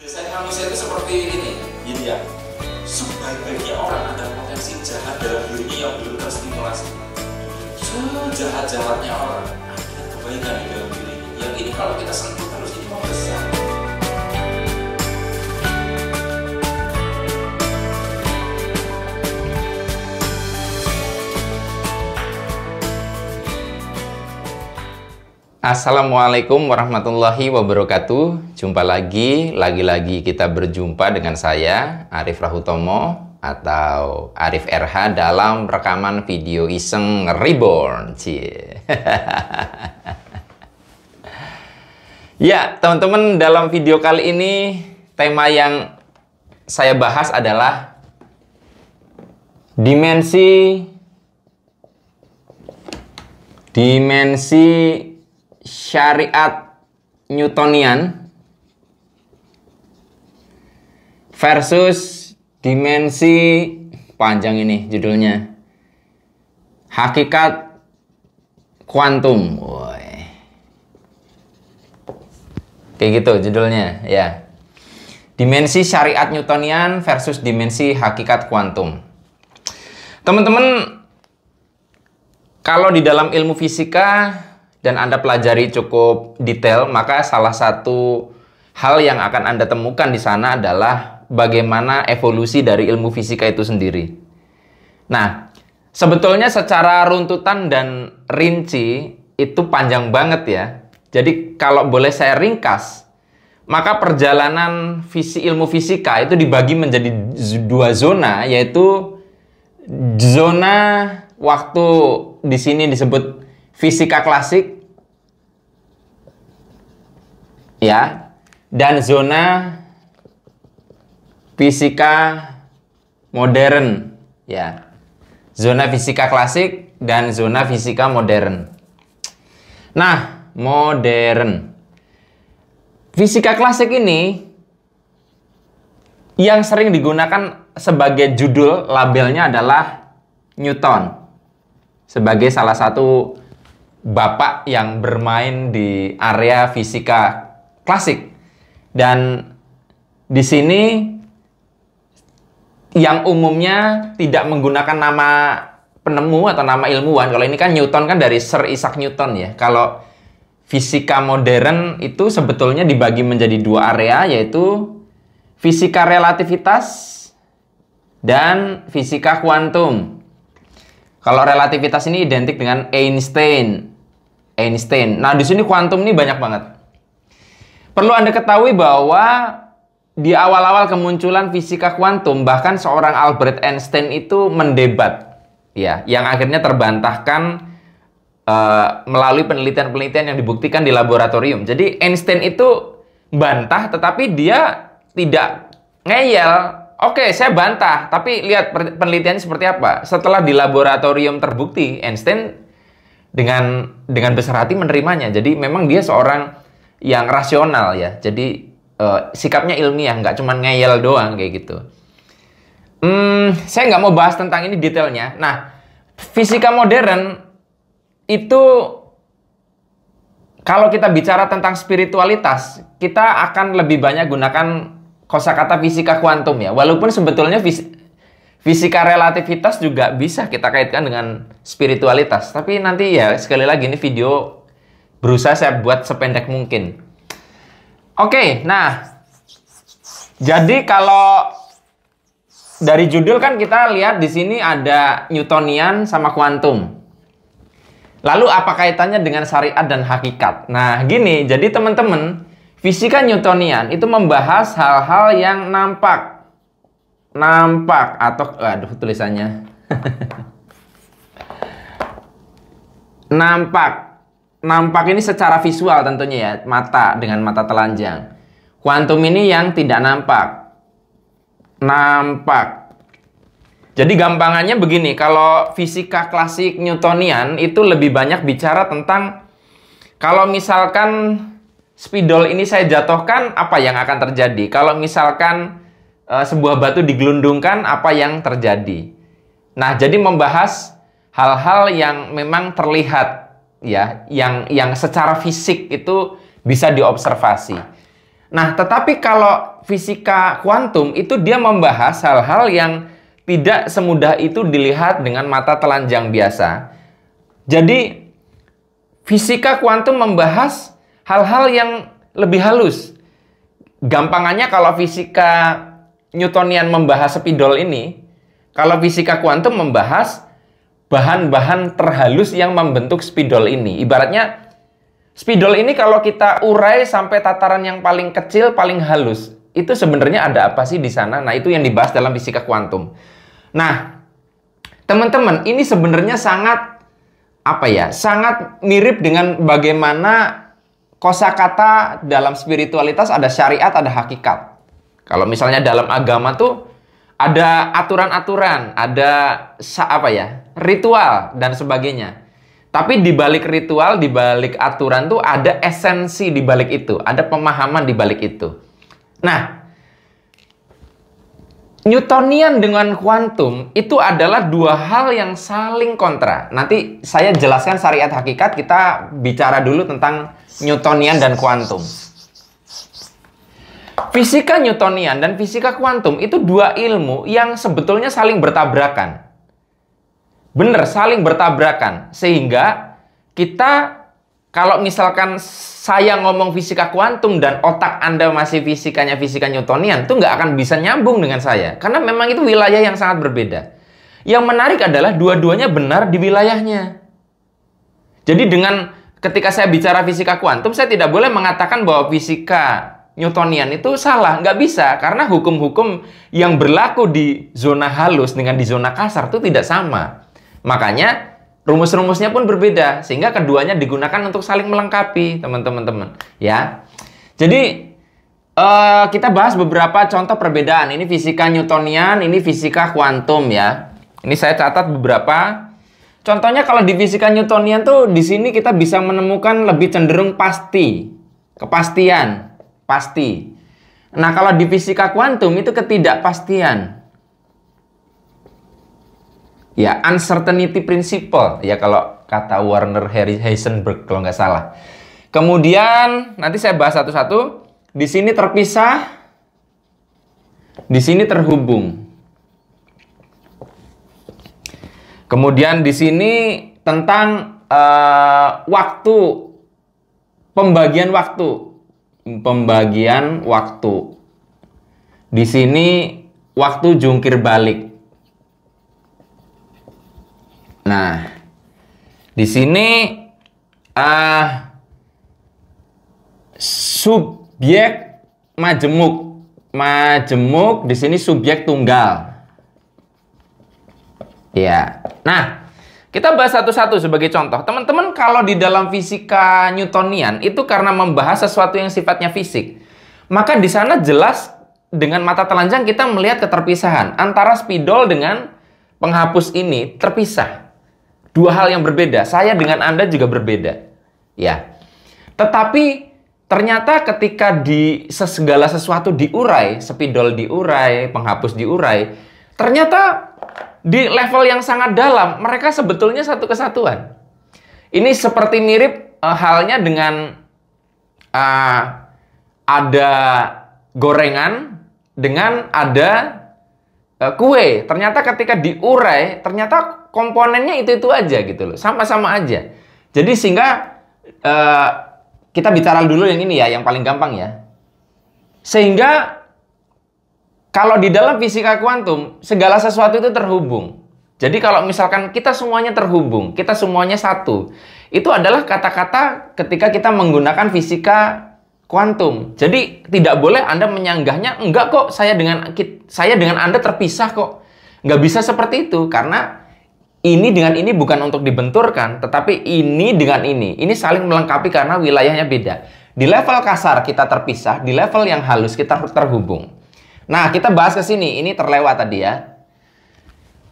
Desain manusia itu seperti ini, gitu ya. Sebaik-baiknya orang ada potensi jahat dalam dirinya yang belum terstimulasi. Sejahat-jahatnya orang ada kebaikan di dalam dirinya. Yang ini kalau kita sentuh terus ini mau besar. Assalamualaikum warahmatullahi wabarakatuh. Jumpa lagi kita berjumpa dengan saya Arif Rahutomo atau Arif RH dalam rekaman video iseng reborn. Ya, teman-teman, dalam video kali ini tema yang saya bahas adalah dimensi syariat Newtonian versus dimensi, panjang ini judulnya, hakikat kuantum. Kayak gitu judulnya ya. Dimensi syariat Newtonian versus dimensi hakikat kuantum. Teman-teman, kalau di dalam ilmu fisika dan Anda pelajari cukup detail, maka salah satu hal yang akan Anda temukan di sana adalah bagaimana evolusi dari ilmu fisika itu sendiri. Nah, sebetulnya secara runtutan dan rinci itu panjang banget ya. Jadi kalau boleh saya ringkas, maka perjalanan ilmu fisika itu dibagi menjadi dua zona, yaitu zona waktu di sini disebut fisika klasik ya, dan zona fisika modern ya. Zona fisika klasik dan zona fisika modern. Nah, modern fisika klasik ini yang sering digunakan sebagai judul labelnya adalah Newton sebagai salah satu bapak yang bermain di area fisika klasik. Dan di sini yang umumnya tidak menggunakan nama penemu atau nama ilmuwan. Kalau ini kan Newton kan dari Sir Isaac Newton ya. Kalau fisika modern itu sebetulnya dibagi menjadi dua area, yaitu fisika relativitas dan fisika kuantum. Kalau relativitas ini identik dengan Einstein. Nah, di sini kuantum ini banyak banget. Perlu Anda ketahui bahwa di awal-awal kemunculan fisika kuantum, bahkan seorang Albert Einstein itu mendebat, ya, yang akhirnya terbantahkan melalui penelitian-penelitian yang dibuktikan di laboratorium. Jadi Einstein itu bantah, tetapi dia tidak ngeyel. Oke, saya bantah, tapi lihat penelitiannya seperti apa. Setelah di laboratorium terbukti, Einstein dengan besar hati menerimanya. Jadi memang dia seorang yang rasional ya. Jadi sikapnya ilmiah, nggak cuma ngeyel doang kayak gitu. Saya nggak mau bahas tentang ini detailnya. Nah, fisika modern itu kalau kita bicara tentang spiritualitas, kita akan lebih banyak gunakan kosakata fisika kuantum ya. Walaupun sebetulnya fisika relativitas juga bisa kita kaitkan dengan spiritualitas. Tapi nanti ya, sekali lagi ini video berusaha saya buat sependek mungkin. Oke, nah, jadi kalau dari judul kan kita lihat di sini ada Newtonian sama kuantum. Lalu apa kaitannya dengan syariat dan hakikat? Nah, gini, jadi teman-teman, fisika Newtonian itu membahas hal-hal yang nampak atau tulisannya nampak ini secara visual tentunya ya, mata dengan mata telanjang. Kuantum ini yang tidak nampak. Jadi gampangannya begini, kalau fisika klasik Newtonian itu lebih banyak bicara tentang kalau misalkan spidol ini saya jatuhkan, apa yang akan terjadi? Kalau misalkan sebuah batu digelundungkan, apa yang terjadi? Nah, jadi membahas hal-hal yang memang terlihat ya, yang secara fisik itu bisa diobservasi. Nah, tetapi kalau fisika kuantum itu dia membahas hal-hal yang tidak semudah itu dilihat dengan mata telanjang biasa. Jadi, fisika kuantum membahas hal-hal yang lebih halus. Gampangannya kalau fisika Newtonian membahas spidol ini, kalau fisika kuantum membahas bahan-bahan terhalus yang membentuk spidol ini. Ibaratnya, spidol ini kalau kita urai sampai tataran yang paling kecil, paling halus, itu sebenarnya ada apa sih di sana? Nah, itu yang dibahas dalam fisika kuantum. Nah, teman-teman, ini sebenarnya sangat sangat mirip dengan bagaimana kosakata dalam spiritualitas ada syariat, ada hakikat. Kalau misalnya dalam agama tuh ada aturan-aturan, ada ritual dan sebagainya. Tapi di balik ritual, di balik aturan tuh ada esensi di balik itu, ada pemahaman di balik itu. Nah, Newtonian dengan kuantum itu adalah dua hal yang saling kontra. Nanti saya jelaskan syariat hakikat, kita bicara dulu tentang Newtonian dan kuantum. Fisika Newtonian dan fisika kuantum itu dua ilmu yang sebetulnya saling bertabrakan. Bener, saling bertabrakan. Sehingga kita, kalau misalkan saya ngomong fisika kuantum dan otak Anda masih fisikanya fisika Newtonian, itu nggak akan bisa nyambung dengan saya. Karena memang itu wilayah yang sangat berbeda. Yang menarik adalah dua-duanya benar di wilayahnya. Jadi dengan ketika saya bicara fisika kuantum, saya tidak boleh mengatakan bahwa fisika Newtonian itu salah. Nggak bisa, karena hukum-hukum yang berlaku di zona halus dengan di zona kasar itu tidak sama. Makanya rumus-rumusnya pun berbeda, sehingga keduanya digunakan untuk saling melengkapi, teman-teman. Ya, jadi kita bahas beberapa contoh perbedaan. Ini fisika Newtonian, ini fisika kuantum ya. Ini saya catat beberapa. Contohnya kalau di fisika Newtonian tuh di sini kita bisa menemukan lebih cenderung pasti, kepastian, pasti. Nah, kalau di fisika kuantum itu ketidakpastian. Ya, uncertainty principle. Ya, kalau kata Werner Heisenberg kalau nggak salah. Kemudian, nanti saya bahas satu-satu. Di sini terpisah. Di sini terhubung. Kemudian di sini tentang waktu. Pembagian waktu. Pembagian waktu. Di sini waktu jungkir balik. Nah, di sini subjek majemuk, di sini subjek tunggal. Ya. Nah, kita bahas satu-satu sebagai contoh. Teman-teman, kalau di dalam fisika Newtonian itu karena membahas sesuatu yang sifatnya fisik, maka di sana jelas dengan mata telanjang kita melihat keterpisahan antara spidol dengan penghapus ini terpisah. Dua hal yang berbeda. Saya dengan Anda juga berbeda. Ya. Tetapi ternyata ketika di segala sesuatu diurai, spidol diurai, penghapus diurai, ternyata di level yang sangat dalam mereka sebetulnya satu kesatuan. Ini seperti mirip halnya dengan ada gorengan dengan ada kue. Ternyata ketika diurai, ternyata komponennya itu aja gitu loh. Sama-sama aja. Jadi sehingga kita bicara dulu yang ini ya, yang paling gampang ya. Sehingga kalau di dalam fisika kuantum, segala sesuatu itu terhubung. Jadi kalau misalkan kita semuanya terhubung, kita semuanya satu. Itu adalah kata-kata ketika kita menggunakan fisika kuantum. Jadi tidak boleh Anda menyanggahnya, enggak kok saya dengan Anda terpisah kok. Nggak bisa seperti itu, karena ini dengan ini bukan untuk dibenturkan, tetapi ini dengan ini saling melengkapi karena wilayahnya beda. Di level kasar kita terpisah, di level yang halus kita terhubung. Nah, kita bahas ke sini, ini terlewat tadi ya.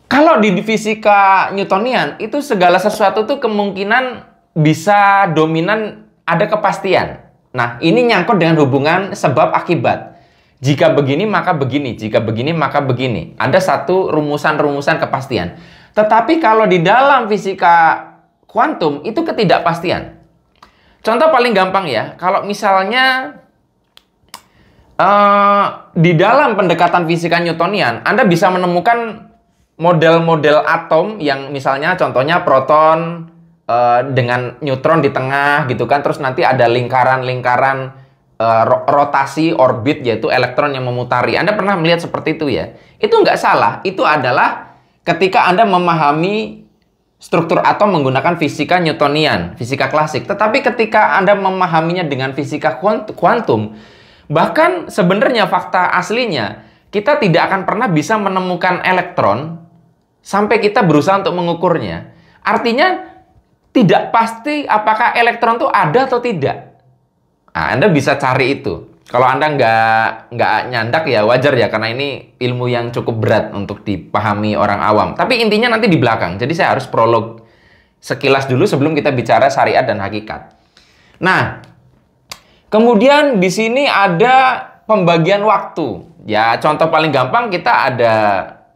Kalau di fisika Newtonian, itu segala sesuatu tuh kemungkinan bisa dominan, ada kepastian. Nah, ini nyangkut dengan hubungan sebab akibat. Jika begini, maka begini. Jika begini, maka begini. Ada satu rumusan-rumusan kepastian. Tetapi kalau di dalam fisika kuantum, itu ketidakpastian. Contoh paling gampang ya, kalau misalnya Di dalam pendekatan fisika Newtonian, Anda bisa menemukan model-model atom yang misalnya contohnya proton dengan neutron di tengah gitu kan, terus nanti ada lingkaran-lingkaran rotasi orbit yaitu elektron yang memutari. Anda pernah melihat seperti itu ya? Itu nggak salah. Itu adalah ketika Anda memahami struktur atom menggunakan fisika Newtonian, fisika klasik. Tetapi ketika Anda memahaminya dengan fisika kuantum, bahkan sebenarnya fakta aslinya, kita tidak akan pernah bisa menemukan elektron sampai kita berusaha untuk mengukurnya. Artinya, tidak pasti apakah elektron itu ada atau tidak. Nah, Anda bisa cari itu. Kalau Anda nggak nyandak ya wajar ya, karena ini ilmu yang cukup berat untuk dipahami orang awam. Tapi intinya nanti di belakang. Jadi saya harus prolog sekilas dulu sebelum kita bicara syariat dan hakikat. Nah, kemudian di sini ada pembagian waktu. Ya, contoh paling gampang kita ada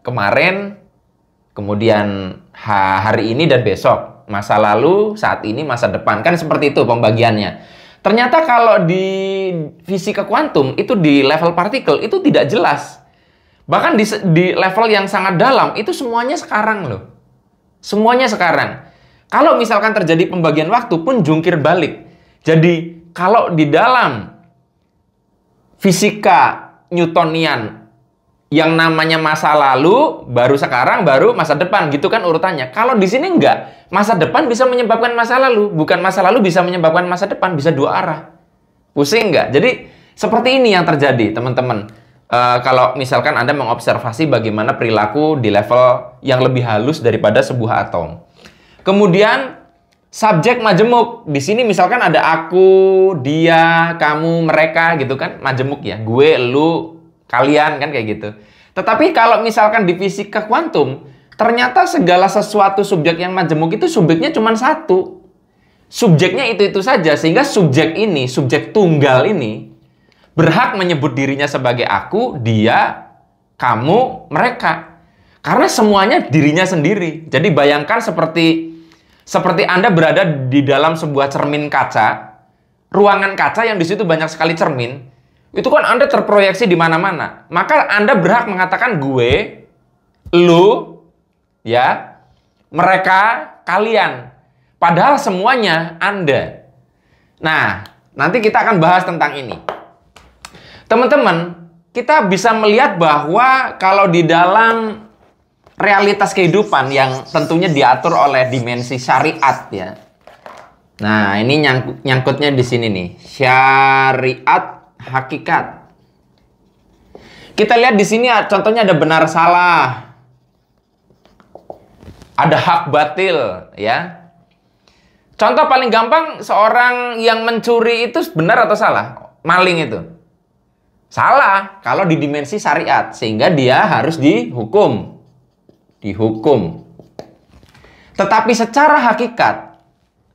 kemarin, kemudian hari ini dan besok. Masa lalu, saat ini, masa depan. Kan seperti itu pembagiannya. Ternyata kalau di fisika kuantum, itu di level partikel, itu tidak jelas. Bahkan di level yang sangat dalam, itu semuanya sekarang loh. Semuanya sekarang. Kalau misalkan terjadi pembagian waktu pun jungkir balik. Jadi, kalau di dalam fisika Newtonian yang namanya masa lalu, baru sekarang, baru masa depan, gitu kan urutannya. Kalau di sini enggak, masa depan bisa menyebabkan masa lalu, bukan masa lalu bisa menyebabkan masa depan, bisa dua arah. Pusing enggak? Jadi, seperti ini yang terjadi, teman-teman. Kalau misalkan Anda mengobservasi bagaimana perilaku di level yang lebih halus daripada sebuah atom. Kemudian, subjek majemuk. Di sini misalkan ada aku, dia, kamu, mereka gitu kan, majemuk ya. Gue, lu, kalian kan kayak gitu. Tetapi kalau misalkan di fisika kuantum, ternyata segala sesuatu subjek yang majemuk itu subjeknya cuma satu. Subjeknya itu saja, sehingga subjek ini, subjek tunggal ini berhak menyebut dirinya sebagai aku, dia, kamu, mereka. Karena semuanya dirinya sendiri. Jadi bayangkan seperti Anda berada di dalam sebuah cermin kaca, ruangan kaca yang di situ banyak sekali cermin, itu kan Anda terproyeksi di mana-mana. Maka Anda berhak mengatakan gue, lu, ya, mereka, kalian. Padahal semuanya Anda. Nah, nanti kita akan bahas tentang ini. Teman-teman, kita bisa melihat bahwa kalau di dalam realitas kehidupan yang tentunya diatur oleh dimensi syariat ya. Nah, ini nyangkutnya di sini nih. Syariat hakikat. Kita lihat di sini contohnya ada benar salah. Ada hak batil ya. Contoh paling gampang, seorang yang mencuri itu benar atau salah? Maling itu. Salah kalau di dimensi syariat, sehingga dia harus dihukum. Tetapi secara hakikat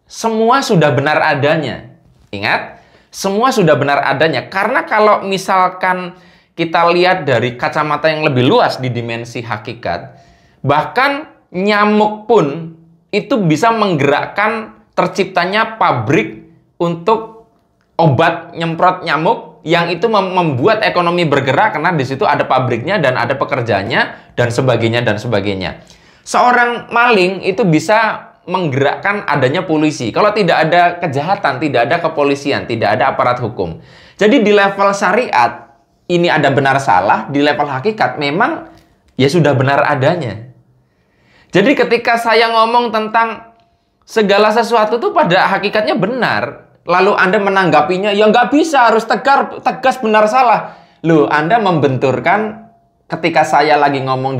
semua sudah benar adanya. Ingat, semua sudah benar adanya. Karena kalau misalkan kita lihat dari kacamata yang lebih luas di dimensi hakikat, bahkan nyamuk pun itu bisa menggerakkan terciptanya pabrik untuk obat nyemprot nyamuk yang itu membuat ekonomi bergerak karena di situ ada pabriknya dan ada pekerjanya dan sebagainya dan sebagainya. Seorang maling itu bisa menggerakkan adanya polisi. Kalau tidak ada kejahatan, tidak ada kepolisian, tidak ada aparat hukum. Jadi di level syariat, ini ada benar salah. Di level hakikat, memang ya sudah benar adanya. Jadi ketika saya ngomong tentang segala sesuatu itu pada hakikatnya benar, lalu Anda menanggapinya, ya nggak bisa, harus tegas benar salah. Loh, Anda membenturkan ketika saya lagi ngomong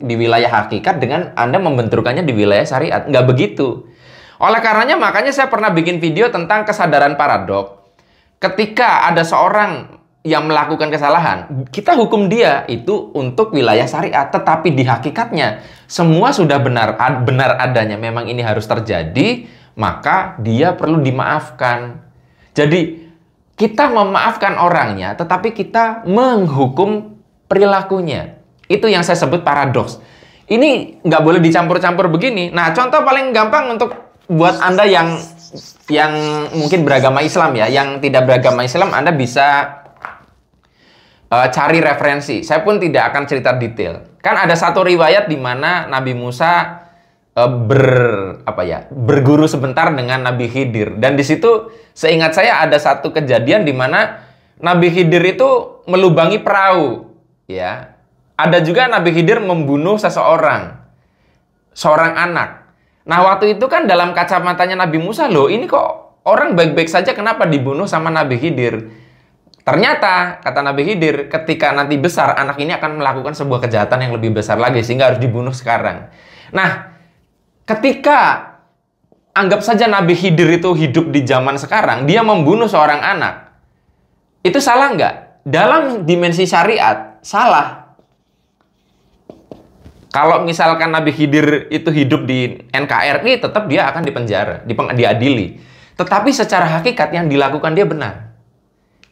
di wilayah hakikat dengan Anda membenturkannya di wilayah syariat. Nggak begitu. Oleh karenanya, makanya saya pernah bikin video tentang kesadaran paradok. Ketika ada seorang yang melakukan kesalahan, kita hukum dia itu untuk wilayah syariat. Tetapi di hakikatnya, semua sudah benar adanya. Memang ini harus terjadi, maka dia perlu dimaafkan. Jadi, kita memaafkan orangnya, tetapi kita menghukum perilakunya. Itu yang saya sebut paradoks. Ini nggak boleh dicampur-campur begini. Nah, contoh paling gampang untuk buat Anda yang mungkin beragama Islam ya, yang tidak beragama Islam, Anda bisa cari referensi. Saya pun tidak akan cerita detail. Kan ada satu riwayat di mana Nabi Musa berguru sebentar dengan Nabi Khidir, dan di situ seingat saya ada satu kejadian di mana Nabi Khidir itu melubangi perahu, ya. Ada juga Nabi Khidir membunuh seorang anak. Nah, waktu itu kan dalam kacamatanya Nabi Musa, loh ini kok orang baik-baik saja, kenapa dibunuh sama Nabi Khidir? Ternyata, kata Nabi Khidir, ketika nanti besar, anak ini akan melakukan sebuah kejahatan yang lebih besar lagi, sehingga harus dibunuh sekarang. Nah, ketika anggap saja Nabi Khidir itu hidup di zaman sekarang, dia membunuh seorang anak, itu salah nggak? Dalam dimensi syariat, salah. Kalau misalkan Nabi Khidir itu hidup di NKRI, tetap dia akan dipenjara, diadili. Tetapi secara hakikat yang dilakukan dia benar.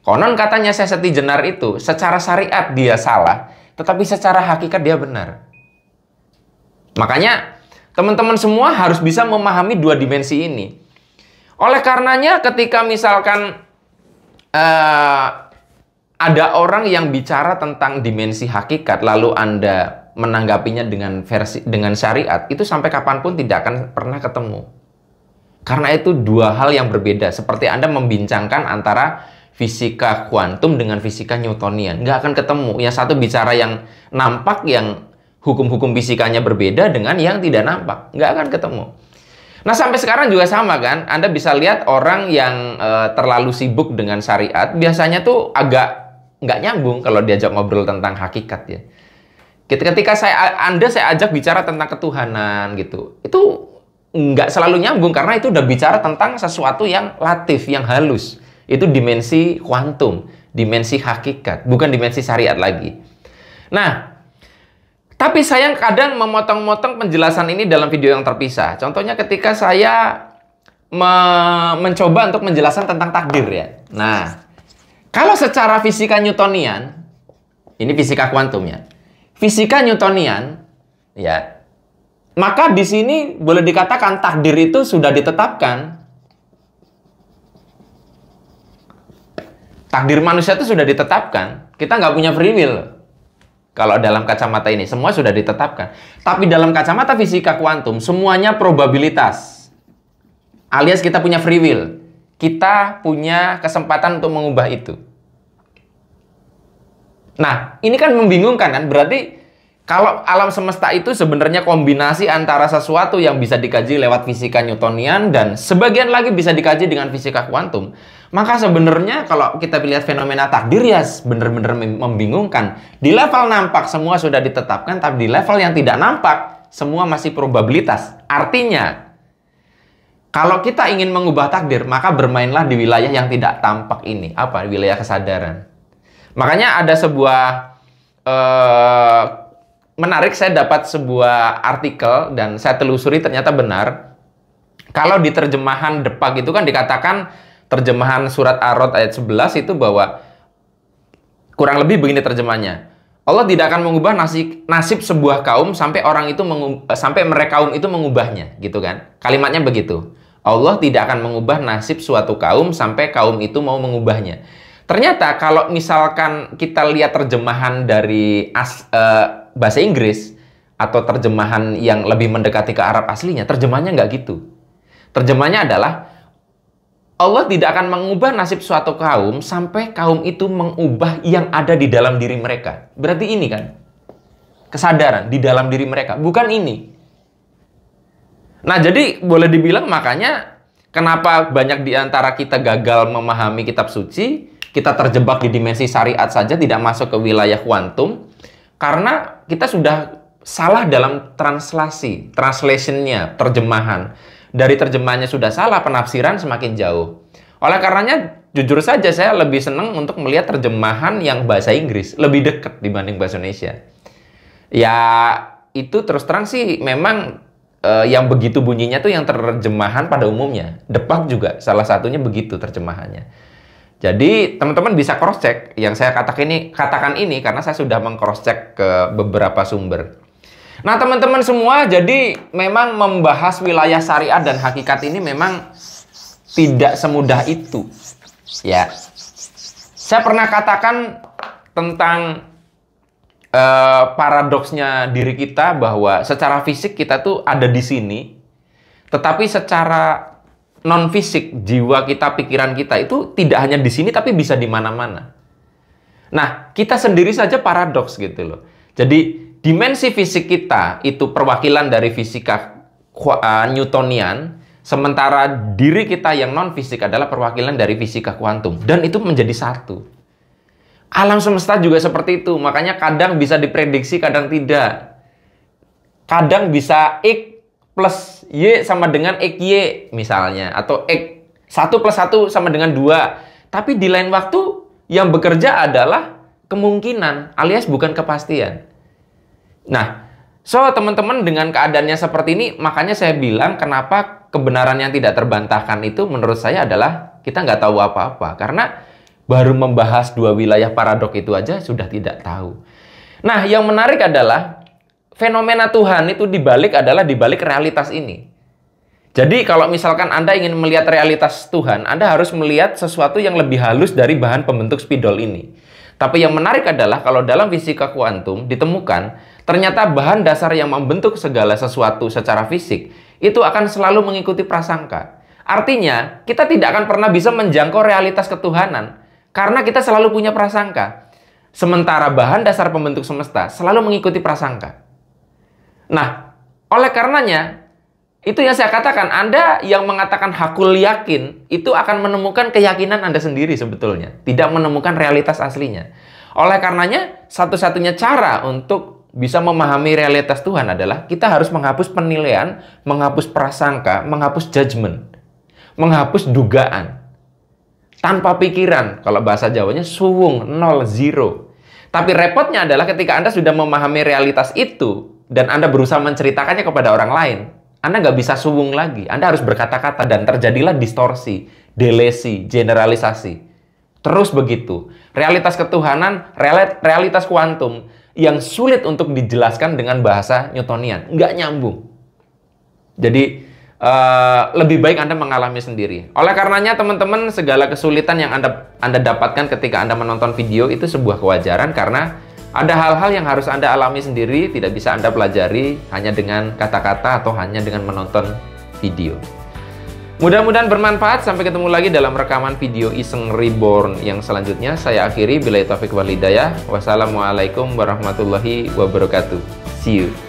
Konon katanya Seseti Jenar itu secara syariat dia salah, tetapi secara hakikat dia benar. Makanya teman-teman semua harus bisa memahami dua dimensi ini. Oleh karenanya ketika misalkan ada orang yang bicara tentang dimensi hakikat, lalu Anda menanggapinya dengan syariat, itu sampai kapanpun tidak akan pernah ketemu. Karena itu dua hal yang berbeda. Seperti Anda membincangkan antara fisika kuantum dengan fisika Newtonian. Nggak akan ketemu. Yang satu bicara yang nampak, yang hukum-hukum fisikanya berbeda dengan yang tidak nampak. Nggak akan ketemu. Nah, sampai sekarang juga sama kan. Anda bisa lihat orang yang terlalu sibuk dengan syariat, biasanya tuh agak nggak nyambung kalau diajak ngobrol tentang hakikat ya. Ketika saya ajak bicara tentang ketuhanan gitu, itu nggak selalu nyambung karena itu udah bicara tentang sesuatu yang latif, yang halus. Itu dimensi kuantum, dimensi hakikat, bukan dimensi syariat lagi. Nah, tapi saya kadang memotong-motong penjelasan ini dalam video yang terpisah. Contohnya ketika saya mencoba untuk menjelaskan tentang takdir ya. Nah, kalau secara fisika Newtonian, ini fisika kuantum ya. Fisika Newtonian ya, maka di sini boleh dikatakan takdir itu sudah ditetapkan. Takdir manusia itu sudah ditetapkan. Kita nggak punya free will. Kalau dalam kacamata ini, semua sudah ditetapkan. Tapi dalam kacamata fisika kuantum, semuanya probabilitas. Alias kita punya free will. Kita punya kesempatan untuk mengubah itu. Nah, ini kan membingungkan kan? Berarti kalau alam semesta itu sebenarnya kombinasi antara sesuatu yang bisa dikaji lewat fisika Newtonian dan sebagian lagi bisa dikaji dengan fisika kuantum. Maka sebenarnya kalau kita lihat fenomena takdir ya benar-benar membingungkan. Di level nampak semua sudah ditetapkan, tapi di level yang tidak nampak semua masih probabilitas. Artinya, kalau kita ingin mengubah takdir, maka bermainlah di wilayah yang tidak tampak ini. Apa? Wilayah kesadaran. Makanya ada sebuah menarik, saya dapat sebuah artikel dan saya telusuri ternyata benar. Kalau di terjemahan Depak itu kan dikatakan, terjemahan surat Ar-Rod ayat 11 itu bahwa kurang lebih begini terjemahnya. Allah tidak akan mengubah nasib sebuah kaum sampai kaum itu mengubahnya, gitu kan. Kalimatnya begitu. Allah tidak akan mengubah nasib suatu kaum sampai kaum itu mau mengubahnya. Ternyata kalau misalkan kita lihat terjemahan dari bahasa Inggris atau terjemahan yang lebih mendekati ke Arab aslinya, terjemahannya nggak gitu. Terjemahannya adalah Allah tidak akan mengubah nasib suatu kaum sampai kaum itu mengubah yang ada di dalam diri mereka. Berarti ini kan kesadaran di dalam diri mereka, bukan ini. Nah, jadi boleh dibilang makanya kenapa banyak di antara kita gagal memahami kitab suci, kita terjebak di dimensi syariat saja, tidak masuk ke wilayah kuantum, karena kita sudah salah dalam translationnya, terjemahan. Dari terjemahannya sudah salah, penafsiran semakin jauh. Oleh karenanya, jujur saja saya lebih senang untuk melihat terjemahan yang bahasa Inggris, lebih dekat dibanding bahasa Indonesia. Ya, itu terus terang sih memang yang begitu bunyinya tuh yang terjemahan pada umumnya. Depak juga salah satunya begitu terjemahannya. Jadi teman-teman bisa cross check yang saya katakan ini karena saya sudah meng-cross check ke beberapa sumber. Nah, teman-teman semua, jadi memang membahas wilayah syariat dan hakikat ini memang tidak semudah itu. Ya. Saya pernah katakan tentang paradoksnya diri kita bahwa secara fisik kita tuh ada di sini, tetapi secara non-fisik, jiwa kita, pikiran kita itu tidak hanya di sini, tapi bisa di mana-mana. Nah, kita sendiri saja paradoks gitu loh. Jadi, dimensi fisik kita itu perwakilan dari fisika Newtonian, sementara diri kita yang non-fisik adalah perwakilan dari fisika kuantum. Dan itu menjadi satu. Alam semesta juga seperti itu. Makanya kadang bisa diprediksi, kadang tidak. Kadang bisa X plus Y sama dengan XY misalnya. Atau X 1 plus 1 sama dengan 2. Tapi di lain waktu yang bekerja adalah kemungkinan alias bukan kepastian. Nah, teman-teman dengan keadaannya seperti ini, makanya saya bilang kenapa kebenaran yang tidak terbantahkan itu menurut saya adalah kita nggak tahu apa-apa. Karena baru membahas dua wilayah paradok itu aja sudah tidak tahu. Nah, yang menarik adalah fenomena Tuhan itu dibalik realitas ini. Jadi kalau misalkan Anda ingin melihat realitas Tuhan, Anda harus melihat sesuatu yang lebih halus dari bahan pembentuk spidol ini. Tapi yang menarik adalah kalau dalam fisika kuantum ditemukan, ternyata bahan dasar yang membentuk segala sesuatu secara fisik itu akan selalu mengikuti prasangka. Artinya, kita tidak akan pernah bisa menjangkau realitas ketuhanan. Karena kita selalu punya prasangka. Sementara bahan dasar pembentuk semesta selalu mengikuti prasangka. Nah, oleh karenanya, itu yang saya katakan, Anda yang mengatakan hakul yakin, itu akan menemukan keyakinan Anda sendiri sebetulnya. Tidak menemukan realitas aslinya. Oleh karenanya, satu-satunya cara untuk bisa memahami realitas Tuhan adalah kita harus menghapus penilaian, menghapus prasangka, menghapus judgement, menghapus dugaan. Tanpa pikiran, kalau bahasa Jawanya suwung, 0, 0. Tapi repotnya adalah ketika Anda sudah memahami realitas itu dan Anda berusaha menceritakannya kepada orang lain, Anda nggak bisa suwung lagi. Anda harus berkata-kata dan terjadilah distorsi, delesi, generalisasi. Terus begitu. Realitas ketuhanan, realitas kuantum yang sulit untuk dijelaskan dengan bahasa Newtonian. Nggak nyambung. Jadi, lebih baik Anda mengalami sendiri. Oleh karenanya teman-teman, segala kesulitan yang Anda dapatkan ketika Anda menonton video itu sebuah kewajaran karena ada hal-hal yang harus Anda alami sendiri, tidak bisa Anda pelajari hanya dengan kata-kata atau hanya dengan menonton video. Mudah-mudahan bermanfaat. Sampai ketemu lagi dalam rekaman video Iseng Reborn yang selanjutnya. Saya akhiri, billahi taufiq wal hidayah. Wassalamualaikum warahmatullahi wabarakatuh. See you.